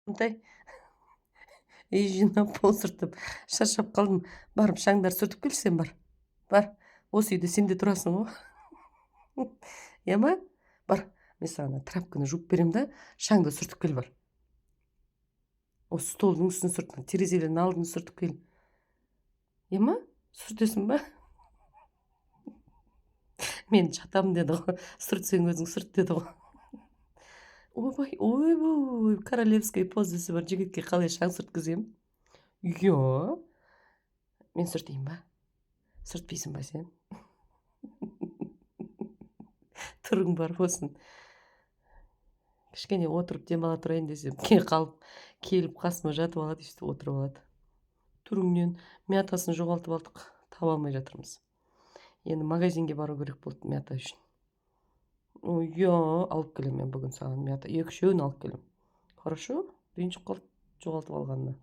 мындай үй жинап пол сүртүп шаршап калдым. Барып шаңдарды сүртүп келчи сен бар. Бар. Осы үйдө сен да турасың го. Эме? Бар. Мен сага тряпканы жууп берем да, шаңды сүртүп кел бар. Осы столдун үстүн сүрт, терезелердин алдын сүртүп кел. Эме? Сүртөсүң ба? Мен жатам деди го. Сүртсөң өзүң сүрт деди го. Ойбой, королевский позасы бар жигитке калай шаң сүрткүзөм? Йоо. Мен сүртейин ба? Сүртпейсиң ба сен? Туруң бар болсун. Кичкене отуруп дем ала турайын десем, келип касыма жатып алат, үстүп отуруп алат. Түрүңнөн мятасын жоголтуп алдык, таба алмай жатырбыз. Эndi магазинге баруу керек болот мята үчүн. Жок, алып келем мен бүгүн сага мята. Экөөшөн алып келем. Хорошо? Ренжип калып жоголтуп алганына.